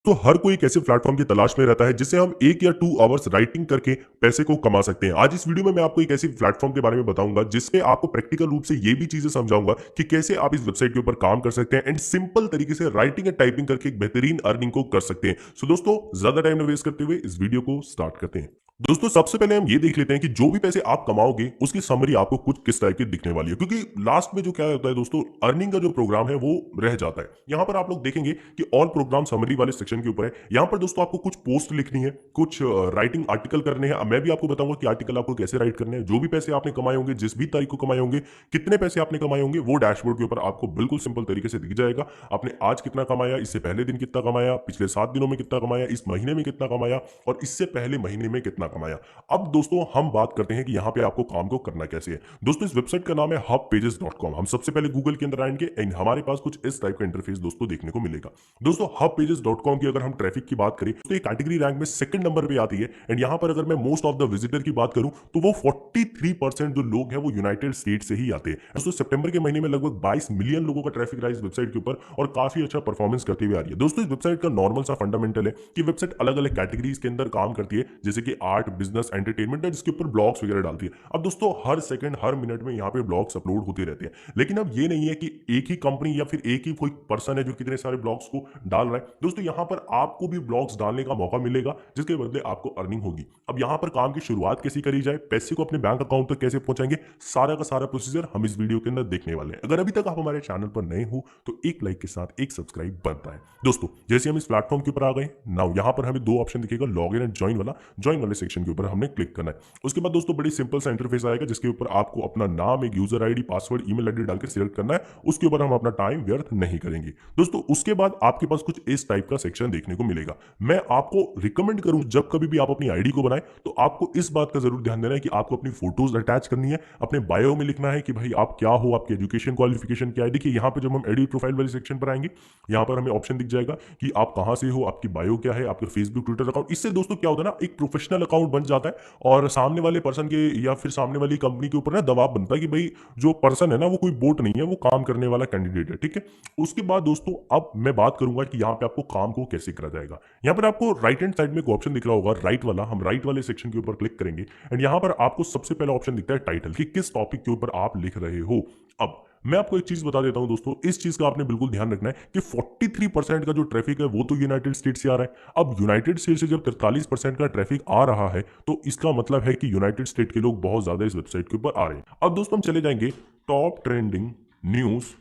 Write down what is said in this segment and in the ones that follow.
तो हर कोई एक ऐसे प्लेटफॉर्म की तलाश में रहता है जिससे हम 1 या 2 आवर्स राइटिंग करके पैसे को कमा सकते हैं। आज इस वीडियो में मैं आपको एक ऐसी प्लेटफॉर्म के बारे में बताऊंगा जिसपे आपको प्रैक्टिकल रूप से ये भी चीजें समझाऊंगा कि कैसे आप इस वेबसाइट के ऊपर काम कर सकते हैं एंड सिंपल तरीके से राइटिंग एंड टाइपिंग करके एक बेहतरीन अर्निंग को कर सकते हैं। सो दोस्तों, ज्यादा टाइम न वेस्ट करते हुए इस वीडियो को स्टार्ट करते हैं। दोस्तों, सबसे पहले हम ये देख लेते हैं कि जो भी पैसे आप कमाओगे उसकी समरी आपको कुछ किस टाइप की दिखने वाली है, क्योंकि लास्ट में जो क्या होता है दोस्तों, अर्निंग का जो प्रोग्राम है वो रह जाता है। यहाँ पर आप लोग देखेंगे कि ऑल प्रोग्राम समरी वाले सेक्शन के ऊपर है। यहाँ पर दोस्तों आपको कुछ पोस्ट लिखनी है, कुछ राइटिंग आर्टिकल करने हैं। मैं भी आपको बताऊंगा कि आर्टिकल आपको कैसे राइट करने हैं। जो भी पैसे आपने कमाए होंगे, जिस भी तारीख को कमाए होंगे, कितने पैसे आपने कमाए होंगे, वो डैशबोर्ड के ऊपर आपको बिल्कुल सिंपल तरीके से दिख जाएगा। आपने आज कितना कमाया, इससे पहले दिन कितना कमाया, पिछले 7 दिनों में कितना कमाया, इस महीने में कितना कमाया और इससे पहले महीने में कितना कमाया। अब दोस्तों हम बात करते हैं कि यहाँ पे आपको काम को करना कैसे है। दोस्तों, इस वेबसाइट का नाम है hubpages.com। हम सबसे पहले गूगल के अंदर आएंगे एंड हमारे पास कुछ इस टाइप का इंटरफेस दोस्तों देखने को मिलेगा। दोस्तों, hubpages.com की अगर हम ट्रैफिक की बात करें तो ये कैटेगरी रैंक में सेकंड नंबर पे आती है। एंड यहाँ पर अगर मैं मोस्ट ऑफ द विजिटर की बात करूं तो वो 43% जो लोग हैं वो यूनाइटेड स्टेट से ही आते हैं। दोस्तों, सितंबर के महीने में लगभग 22 मिलियन लोगों का ट्रैफिक रहा इस वेबसाइट के ऊपर और काफी अच्छा परफॉर्मेंस करती हुई आ रही है। दोस्तों, इस वेबसाइट का नॉर्मल सा फंडामेंटल है कि वेबसाइट अलग अलग कैटेगरीज के अंदर काम करती है, जैसे कि आर्ट, बिजनेस, एंटरटेनमेंट, जिसके ऊपर ब्लॉग्स वगैरह डालती है। अब दोस्तों, हर सेकंड हर मिनट में यहाँ पे ब्लॉग्स अपलोड होते रहते हैं। लेकिन अब ये नहीं है कि एक ही कंपनी या फिर एक ही कोई पर्सन है जो कितने सारे ब्लॉग्स को डाल रहा है। दोस्तों, यहाँ पर आपको भी ब्लॉग्स डालने का मौका मिलेगा जिसके बदले आपको अर्निंग होगी। अब यहाँ पर काम की शुरुआत कैसे करी जाए, पैसे को अपने बैंक अकाउंट तक कैसे पहुंचाएंगे, सारा का सारा प्रोसीजर हम इस वीडियो के अंदर देखने वाले हैं। अगर अभी तक आप हमारे चैनल पर नए हो तो एक लाइक के साथ एक सब्सक्राइब बनता है। दोस्तों, जैसे हम इस प्लेटफॉर्म के ऊपर आ गए नाउ, यहाँ पर हमें 2 ऑप्शन दिखेगा, लॉग इन एंड ज्वाइन वाला। ज्वाइन वाले सेक्शन के ऊपर हमने क्लिक करना है। उसके बाद दोस्तों बड़ी सिंपल सा इंटरफेस आएगा जिसके ऊपर आपको अपना नाम, एक user ID, password, email ID डालकर सिलेक्ट करना है। उसके ऊपर हम अपना टाइम व्यर्थ नहीं करेंगे। दोस्तों, उसके बाद आपके पास कुछ इस टाइप का सेक्शन देखने को मिलेगा। मैं आपको रिकमेंड करूं, जब कभी भी आप अपनी आईडी को बनाएं तो आपको इस बात का जरूर ध्यान देना है कि आपको अपनी फोटोज अटैच करनी है। अपने बायो में लिखना है कि भाई आप क्या हो, आपकी एजुकेशन क्वालिफिकेशन क्या है। देखिए, यहाँ पे जब हम एडिट प्रोफाइल वाले सेक्शन पर आएंगे, यहाँ पर हमें ऑप्शन दिख जाएगा कि आप कहां से हो, आपकी बायो क्या है, आपका फेसबुक, ट्विटर अकाउंट। इससे दोस्तों क्या होता है ना, एक प्रोफेशनल अकाउंट बन जाता है और सामने वाले पर्सन के या फिर सामने वाली कंपनी के ऊपर ना दबाव बनता है कि भाई जो पर्सन है ना वो कोई बोट नहीं है, वो काम करने वाला कैंडिडेट है। ठीक है। उसके बाद दोस्तों अब मैं बात करूंगा कि यहाँ पे आपको काम को कैसे करा जाएगा। यहाँ पर आपको राइट हैंड साइड में एक ऑप्शन दिख रहा होगा, राइट वाला। हम राइट वाले सेक्शन के ऊपर क्लिक करेंगे एंड यहाँ पर आपको सबसे पहला ऑप्शन दिखता है टाइटल, कि किस टॉपिक के ऊपर आप लिख रहे हो। अब मैं आपको एक चीज बता देता हूं दोस्तों, इस चीज का आपने बिल्कुल ध्यान रखना है कि 43% का जो ट्रैफिक है वो तो यूनाइटेड स्टेट से आ रहा है। अब यूनाइटेड स्टेट से जब 43% का ट्रैफिक आ रहा है तो इसका मतलब है कि यूनाइटेड स्टेट के लोग बहुत ज्यादा इस वेबसाइट के ऊपर आ रहे हैं। अब दोस्तों हम चले जाएंगे top trending news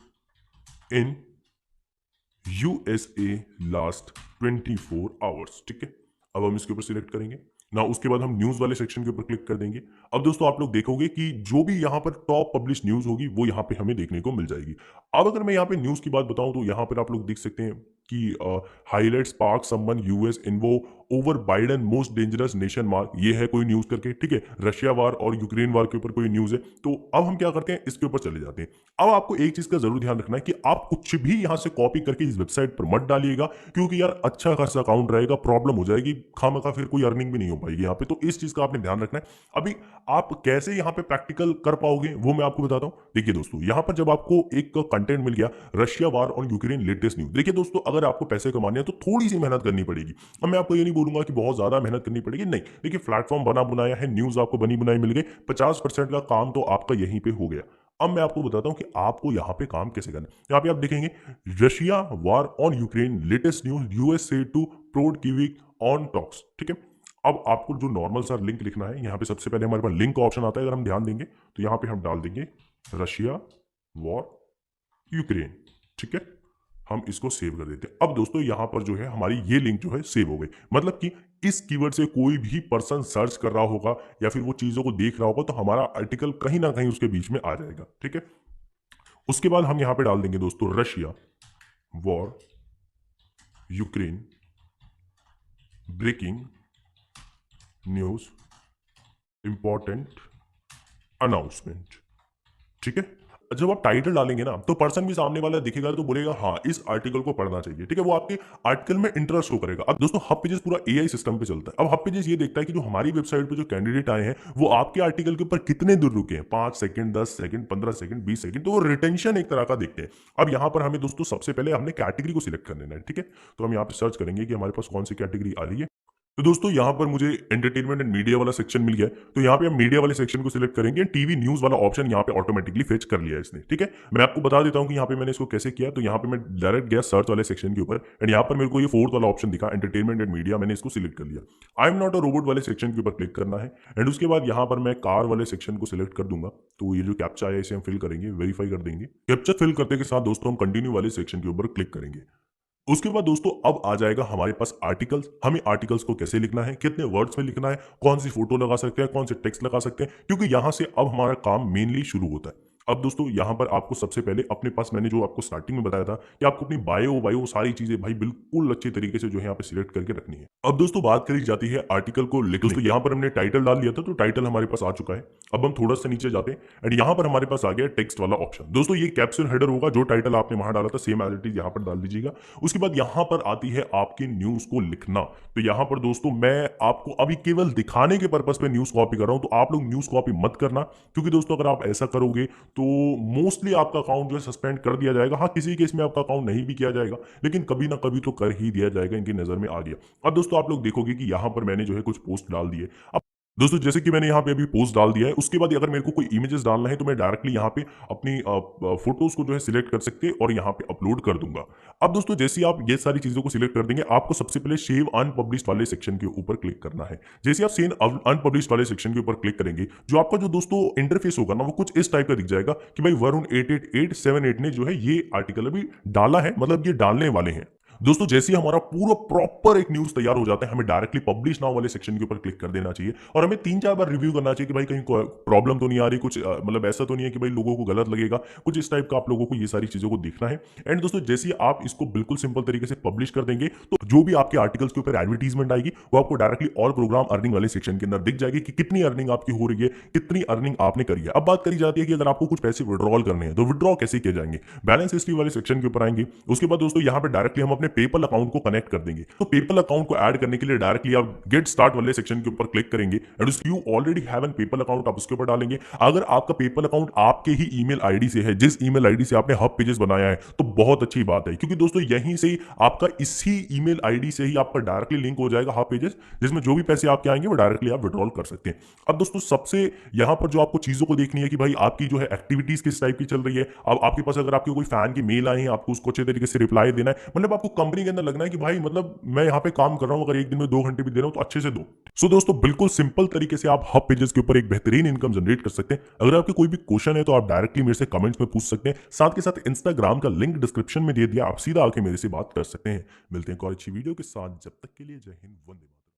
in USA last 24 hours. ठीक है। अब हम इसके ऊपर सिलेक्ट करेंगे ना, उसके बाद हम न्यूज वाले सेक्शन के ऊपर क्लिक कर देंगे। अब दोस्तों आप लोग देखोगे कि जो भी यहाँ पर टॉप पब्लिश न्यूज होगी वो यहाँ पे हमें देखने को मिल जाएगी। अब अगर मैं यहाँ पे न्यूज की बात बताऊं तो यहाँ पर आप लोग देख सकते हैं कि हाईलाइट स्पार्क समवन यूएस इन्वो over Biden most dangerous nation mark. ये है कोई न्यूज करके। ठीक है। रशिया वार और यूक्रेन वार के ऊपर कोई न्यूज है। तो अब हम क्या करते हैं, इसके ऊपर चले जाते हैं। अब आपको एक चीज का जरूर ध्यान रखना है कि आप कुछ भी यहां से कॉपी करके इस वेबसाइट पर मत डालिएगा, क्योंकि यार अच्छा खासा अकाउंट रहेगा, प्रॉब्लम हो जाएगी, खामखा फिर कोई अर्निंग भी नहीं हो पाएगी यहाँ पे। तो इस चीज का आपने ध्यान रखना है। अभी आप कैसे यहाँ पे प्रैक्टिकल कर पाओगे वो मैं आपको बताता हूँ। देखिए दोस्तों, यहाँ पर जब आपको एक कंटेंट मिल गया, रशिया वार और यूक्रेन लेटेस्ट न्यूज। देखिए दोस्तों, अगर आपको पैसे कमाने हैं तो थोड़ी सी मेहनत करनी पड़ेगी। अब मैं आपको ये नहीं बोलूंगा कि बहुत ज्यादा मेहनत करनी पड़ेगी, नहीं। देखिए, प्लेटफॉर्म बना बनाया है, न्यूज आपको बनी बनाई मिल गई, 50% का काम तो आपका यहीं पे हो गया। अब मैं आपको बताता हूं कि आपको यहां पे काम कैसे करना है। यहां पे आप देखेंगे Russia war on Ukraine latest news, US से टू प्रोड कीविक ऑन टॉक्स। ठीक है। अब आपको जो नॉर्मल सा लिंक लिखना है, यहाँ पे सबसे पहले हमारे पास लिंक का ऑप्शन आता है। अगर हम ध्यान देंगे तो यहाँ पे हम डाल देंगे रशिया वॉर यूक्रेन। ठीक है। हम इसको सेव कर देते हैं। अब दोस्तों यहाँ पर जो है हमारी ये लिंक जो है सेव हो गई। मतलब कि इस कीवर्ड से कोई भी पर्सन सर्च कर रहा होगा या फिर वो चीजों को देख रहा होगा तो हमारा आर्टिकल कहीं ना कहीं उसके बीच में आ जाएगा। ठीक है। उसके बाद हम यहाँ पे डाल देंगे दोस्तों Russia war Ukraine breaking news important announcement. ठीक है। जब आप टाइटल डालेंगे ना तो पर्सन भी सामने वाला दिखेगा तो बोलेगा हाँ इस आर्टिकल को पढ़ना चाहिए, ठीक है, वो आपके आर्टिकल में इंटरेस्ट शो करेगा। अब दोस्तों हब पेजेस पूरा एआई सिस्टम पे चलता है। अब हब पेजेस ये देखता है कि जो हमारी वेबसाइट पे जो कैंडिडेट आए हैं वो आपके आर्टिकल के ऊपर कितने दूर रुके हैं, 5 सेकंड, 10 सेकंड, 15 सेकंड, 20 सेकंड, तो वो रिटेंशन एक तरह का देखते हैं। अब यहाँ पर हमें दोस्तों सबसे पहले हमने कैटेगरी को सिलेक्ट कर लेना है, ठीक है। तो हम यहाँ पे सर्च करेंगे कि हमारे पास कौन सी कैटेगरी आ रही है। तो दोस्तों यहाँ पर मुझे एंटरटेनमेंट एंड मीडिया वाला सेक्शन मिल गया है। तो यहाँ पे हम मीडिया वाले सेक्शन को सिलेक्ट करेंगे। टीवी न्यूज वाला ऑप्शन यहाँ पे ऑटोमेटिकली फेच कर लिया है इसने, ठीक है। मैं आपको बता देता हूँ कि यहाँ पे मैंने इसको कैसे किया। तो यहाँ पे मैं डायरेक्ट गया सर्च वाले सेक्शन के ऊपर एंड यहाँ पर मेरे को ये फोर्थ वाला ऑप्शन दिखा, एंटरटेनमेंट एंड मीडिया, मैंने इसको सिलेक्ट कर लिया। I am not a robot वाले सेक्शन के ऊपर क्लिक करना है एंड उसके बाद यहाँ पर मैं कार वाले सेक्शन को सिलेक्ट कर दूंगा। तो ये जो कैप्चा है इसे हम फिल करेंगे, वेरीफाई कर देंगे। कैप्चा फिल करते के साथ दोस्तों हम कंटिन्यू वाले सेक्शन के ऊपर क्लिक करेंगे। उसके बाद दोस्तों अब आ जाएगा हमारे पास आर्टिकल्स। हमें आर्टिकल्स को कैसे लिखना है, कितने वर्ड्स में लिखना है, कौन सी फोटो लगा सकते हैं, कौन से टेक्स्ट लगा सकते हैं, क्योंकि यहां से अब हमारा काम मेनली शुरू होता है। अब दोस्तों यहां पर आपको सबसे पहले अपने पास, मैंने जो आपको स्टार्टिंग में बताया था कि आपको अपनी बायो बायो सारी चीजें भाई बिल्कुल अच्छे तरीके से जो है यहाँ पे सिलेक्ट करके रखनी है। अब दोस्तों बात करी जाती है आर्टिकल को लिखने। दोस्तों यहाँ पर हमने टाइटल डाल लिया था तो टाइटल हमारे पास आ चुका है। अब हम थोड़ा सा नीचे जाते हैं एंड यहाँ पर हमारे पास आ गया टेक्स्ट वाला ऑप्शन। दोस्तों ये कैप्शन हेडर होगा, जो टाइटल आपने वहां डाला था सेम एज इट इज यहाँ पर डाल दीजिएगा। उसके बाद यहाँ पर आती है आपकी न्यूज को लिखना। तो यहाँ पर दोस्तों मैं आपको अभी केवल दिखाने के पर्पस पे न्यूज कॉपी कर रहा हूं, तो आप लोग न्यूज कॉपी मत करना, क्योंकि दोस्तों अगर आप ऐसा करोगे तो मोस्टली आपका अकाउंट जो है सस्पेंड कर दिया जाएगा। हाँ किसी केस में आपका अकाउंट नहीं भी किया जाएगा, लेकिन कभी ना कभी तो कर ही दिया जाएगा, इनकी नजर में आ गया। अब दोस्तों आप लोग देखोगे कि यहाँ पर मैंने जो है कुछ पोस्ट डाल दिए। अब दोस्तों जैसे कि मैंने यहाँ पे अभी पोस्ट डाल दिया है, उसके बाद अगर मेरे को कोई इमेजेस डालना है तो मैं डायरेक्टली यहाँ पे अपनी फोटोज को जो है सिलेक्ट कर सकते हैं और यहाँ पे अपलोड कर दूंगा। अब दोस्तों जैसे ही आप ये सारी चीजों को सिलेक्ट कर देंगे, आपको सबसे पहले सेव अनपब्लिश्ड वाले सेक्शन के ऊपर क्लिक करना है। जैसे आप सेव अनपब्लिश्ड वाले सेक्शन के ऊपर क्लिक करेंगे, जो आपका जो दोस्तों इंटरफेस होगा ना वो कुछ इस टाइप का दिख जाएगा कि भाई वरुण 88878 ने जो है ये आर्टिकल अभी डाला है, मतलब ये डालने वाले हैं। दोस्तों जैसे ही हमारा पूरा प्रॉपर एक न्यूज तैयार हो जाता है, हमें डायरेक्टली पब्लिश नाउ वाले सेक्शन के ऊपर क्लिक कर देना चाहिए और हमें 3-4 बार रिव्यू करना चाहिए कि भाई कहीं प्रॉब्लम तो नहीं आ रही, कुछ मतलब ऐसा तो नहीं है कि भाई लोगों को गलत लगेगा, कुछ इस टाइप का आप लोगों को ये सारी चीजों को देखना है। एंड दोस्तों जैसे ही आप इसको बिल्कुल सिंपल तरीके से पब्लिश कर देंगे तो जो भी आपके आर्टिकल्स के ऊपर एडवर्टीजमेंट आएगी वो आपको डायरेक्टली और प्रोग्राम अर्निंग वाले सेक्शन के अंदर दिख जाएगी कि कितनी अर्निंग आपकी हो रही है, कितनी अर्निंग आपने करी है। अब बात करी जाती है कि अगर आपको कुछ पैसे विड्रॉल करने हैं तो विड्रॉ कैसे किए जाएंगे, बैलेंस हिस्ट्री वाले सेक्शन के ऊपर आएंगे। उसके बाद दोस्तों यहाँ पर डायरेक्टली हम अपने पेपल अकाउंट को कनेक्ट कर देंगे। तो पेपल अकाउंट को ऐड करने के लिए डायरेक्टली आप गेट स्टार्ट वाले सेक्शन के ऊपर क्लिक करेंगे and you already have an PayPal account, आप उसके ऊपर डालेंगे। अगर आपका पेपल अकाउंट आपके ही ईमेल आईडी से है, जिस ईमेल आईडी से आपने हब पेजेस बनाया है, तो बहुत अच्छी बात है, क्योंकि दोस्तों यहीं से ही आपका इसी ईमेल आईडी से ही आपका डायरेक्टली लिंक हो जाएगा हब पेजेस, जिसमें जो भी पैसे आपके आएंगे वो डायरेक्टली आप विड्रॉल कर सकते हैं। अब दोस्तों सबसे यहां पर जो आपको चीजों को देखनी है कि भाई आपकी जो है एक्टिविटीज किस टाइप की चल रही है। अब आपके पास अगर आपके कोई फैन की मेल आए हैं, आपको उसको अच्छे तरीके से रिप्लाई देना है, मतलब आपको कंपनी के अंदर लगना है कि भाई मतलब मैं यहाँ पे काम कर रहा हूं, अगर एक दिन में 2 घंटे भी दे रहा हूं तो अच्छे से दो। सो दोस्तों बिल्कुल सिंपल तरीके से आप हब पेजेस के ऊपर एक बेहतरीन इनकम जनरेट कर सकते हैं। अगर आपके कोई भी क्वेश्चन है तो आप डायरेक्टली मेरे से कमेंट्स में पूछ सकते हैं। साथ के साथ इंस्टाग्राम का लिंक डिस्क्रिप्शन में दे दिया, आप सीधा आके मेरे से बात कर सकते हैं। मिलते हैं एक और अच्छी वीडियो के साथ, जब तक के लिए जय हिंद, वंदे मातरम।